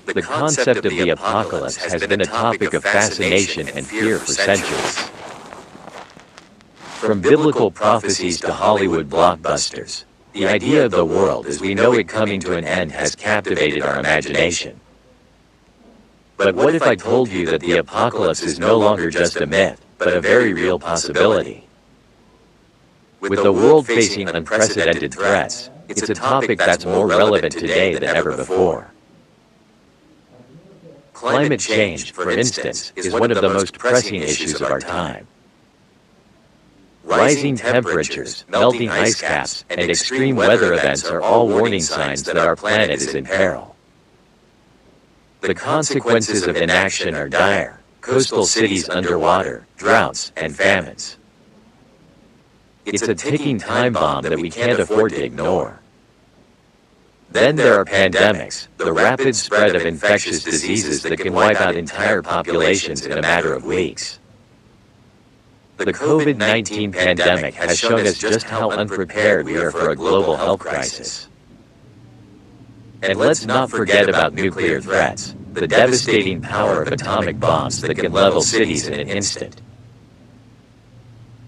The concept of the apocalypse has been a topic of fascination and fear for centuries. From biblical prophecies to Hollywood blockbusters, the idea of the world as we know it coming to an end has captivated our imagination. But what if I told you that the apocalypse is no longer just a myth, but a very real possibility? With the world facing unprecedented threats, it's a topic that's more relevant today than ever before. Climate change, for instance, is one of the most pressing issues of our time. Rising temperatures, melting ice caps, and extreme weather events are all warning signs that our planet is in peril. The consequences of inaction are dire: coastal cities underwater, droughts, and famines. It's a ticking time bomb that we can't afford to ignore. Then there are pandemics, the rapid spread of infectious diseases that can wipe out entire populations in a matter of weeks. The COVID-19 pandemic has shown us just how unprepared we are for a global health crisis. And let's not forget about nuclear threats, the devastating power of atomic bombs that can level cities in an instant.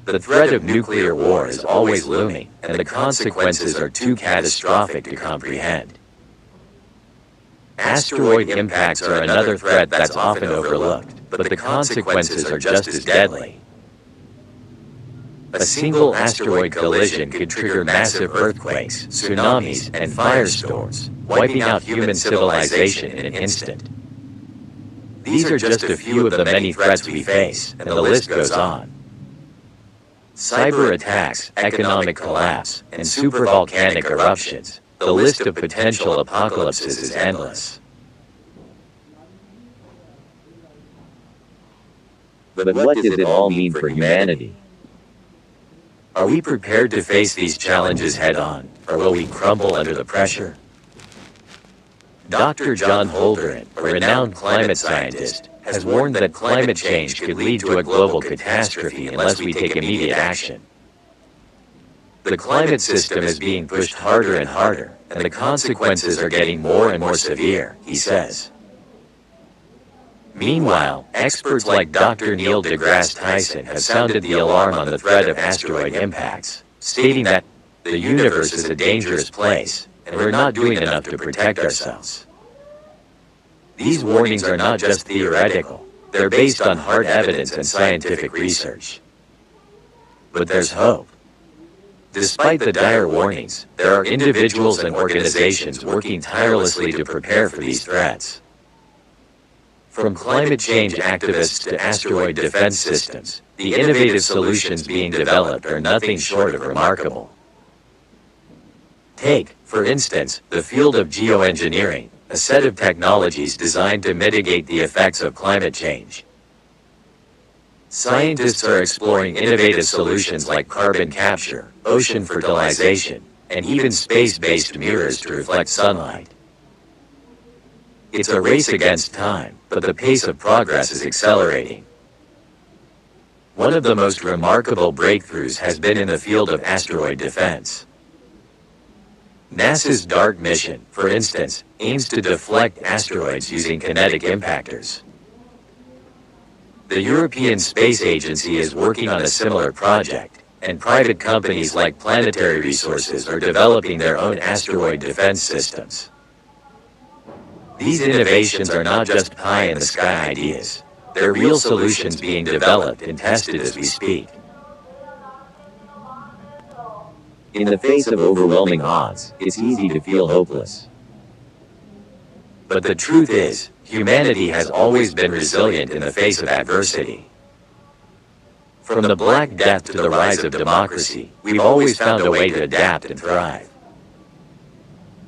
The threat of nuclear war is always looming, and the consequences are too catastrophic to comprehend. Asteroid impacts are another threat that's often overlooked, but the consequences are just as deadly. A single asteroid collision could trigger massive earthquakes, tsunamis, and firestorms, wiping out human civilization in an instant. These are just a few of the many threats we face, and the list goes on. Cyber attacks, economic collapse, and supervolcanic eruptions, the list of potential apocalypses is endless. But what does it all mean for humanity? Are we prepared to face these challenges head-on, or will we crumble under the pressure? Dr. John Holdren, a renowned climate scientist, has warned that climate change could lead to a global catastrophe unless we take immediate action. The climate system is being pushed harder and harder, and the consequences are getting more and more severe, he says. Meanwhile, experts like Dr. Neil deGrasse Tyson have sounded the alarm on the threat of asteroid impacts, stating that the universe is a dangerous place, and we're not doing enough to protect ourselves. These warnings are not just theoretical, they're based on hard evidence and scientific research. But there's hope. Despite the dire warnings, there are individuals and organizations working tirelessly to prepare for these threats. From climate change activists to asteroid defense systems, the innovative solutions being developed are nothing short of remarkable. Take, for instance, the field of geoengineering, a set of technologies designed to mitigate the effects of climate change. Scientists are exploring innovative solutions like carbon capture, ocean fertilization, and even space-based mirrors to reflect sunlight. It's a race against time, but the pace of progress is accelerating. One of the most remarkable breakthroughs has been in the field of asteroid defense. NASA's DART mission, for instance, aims to deflect asteroids using kinetic impactors. The European Space Agency is working on a similar project, and private companies like Planetary Resources are developing their own asteroid defense systems. These innovations are not just pie-in-the-sky ideas. They're real solutions being developed and tested as we speak. In the face of overwhelming odds, it's easy to feel hopeless. But the truth is, humanity has always been resilient in the face of adversity. From the Black Death to the rise of democracy, we've always found a way to adapt and thrive.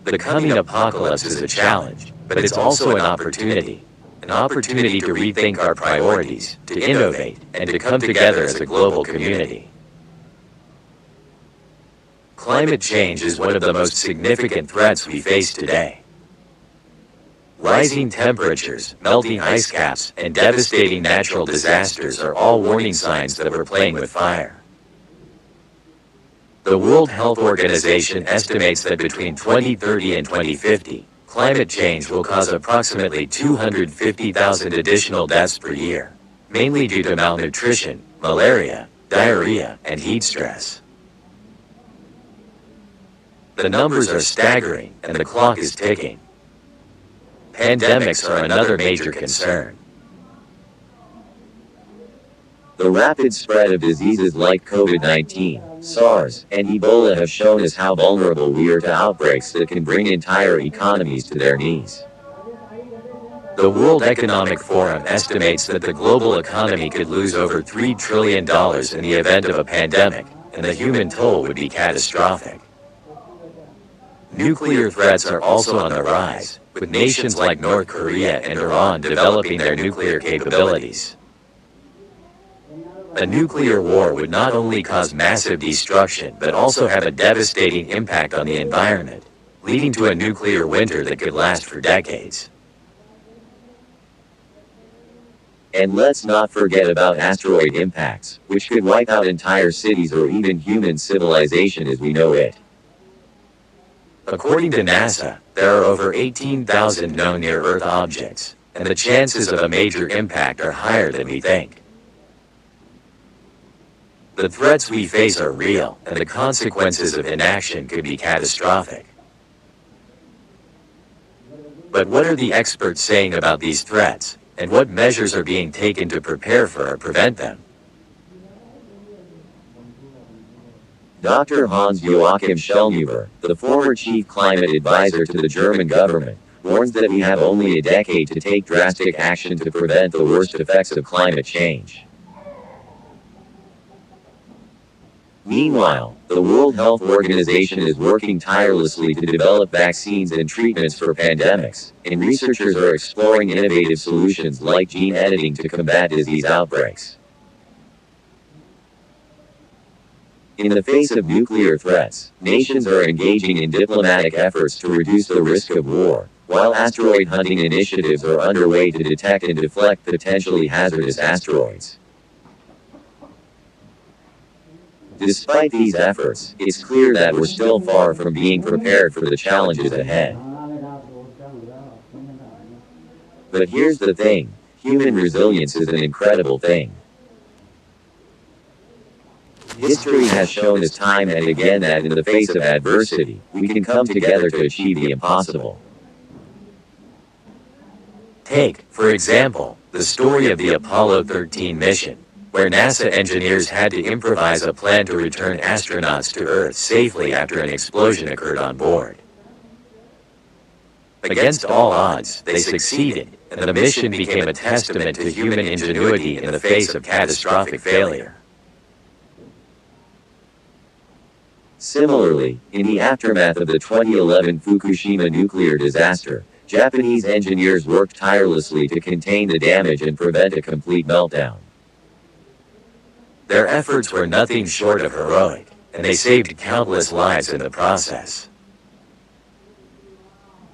The coming apocalypse is a challenge, but it's also an opportunity to rethink our priorities, to innovate, and to come together as a global community. Climate change is one of the most significant threats we face today. Rising temperatures, melting ice caps, and devastating natural disasters are all warning signs that we're playing with fire. The World Health Organization estimates that between 2030 and 2050, climate change will cause approximately 250,000 additional deaths per year, mainly due to malnutrition, malaria, diarrhea, and heat stress. The numbers are staggering, and the clock is ticking. Pandemics are another major concern. The rapid spread of diseases like COVID-19, SARS, and Ebola have shown us how vulnerable we are to outbreaks that can bring entire economies to their knees. The World Economic Forum estimates that the global economy could lose over $3 trillion in the event of a pandemic, and the human toll would be catastrophic. Nuclear threats are also on the rise, with nations like North Korea and Iran developing their nuclear capabilities. A nuclear war would not only cause massive destruction but also have a devastating impact on the environment, leading to a nuclear winter that could last for decades. And let's not forget about asteroid impacts, which could wipe out entire cities or even human civilization as we know it. According to NASA, there are over 18,000 known near-Earth objects, and the chances of a major impact are higher than we think. The threats we face are real, and the consequences of inaction could be catastrophic. But what are the experts saying about these threats, and what measures are being taken to prepare for or prevent them? Dr. Hans-Joachim Schellnhuber, the former chief climate advisor to the German government, warns that we have only a decade to take drastic action to prevent the worst effects of climate change. Meanwhile, the World Health Organization is working tirelessly to develop vaccines and treatments for pandemics, and researchers are exploring innovative solutions like gene editing to combat disease outbreaks. In the face of nuclear threats, nations are engaging in diplomatic efforts to reduce the risk of war, while asteroid hunting initiatives are underway to detect and deflect potentially hazardous asteroids. Despite these efforts, it's clear that we're still far from being prepared for the challenges ahead. But here's the thing, human resilience is an incredible thing. History has shown us time and again that in the face of adversity, we can come together to achieve the impossible. Take, for example, the story of the Apollo 13 mission, where NASA engineers had to improvise a plan to return astronauts to Earth safely after an explosion occurred on board. Against all odds, they succeeded, and the mission became a testament to human ingenuity in the face of catastrophic failure. Similarly, in the aftermath of the 2011 Fukushima nuclear disaster, Japanese engineers worked tirelessly to contain the damage and prevent a complete meltdown. Their efforts were nothing short of heroic, and they saved countless lives in the process.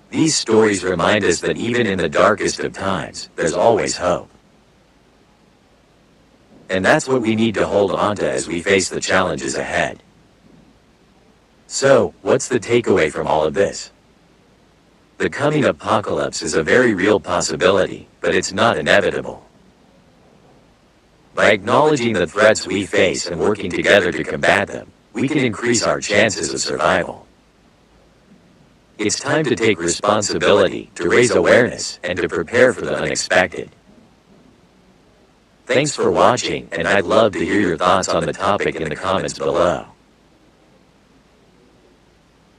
These stories remind us that even in the darkest of times, there's always hope. And that's what we need to hold on to as we face the challenges ahead. So, what's the takeaway from all of this? The coming apocalypse is a very real possibility, but it's not inevitable. By acknowledging the threats we face and working together to combat them, we can increase our chances of survival. It's time to take responsibility, to raise awareness, and to prepare for the unexpected. Thanks for watching, and I'd love to hear your thoughts on the topic in the comments below.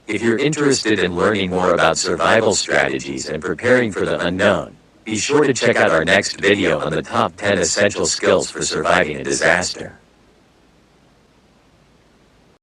If you're interested in learning more about survival strategies and preparing for the unknown, be sure to check out our next video on the top 10 essential skills for surviving a disaster.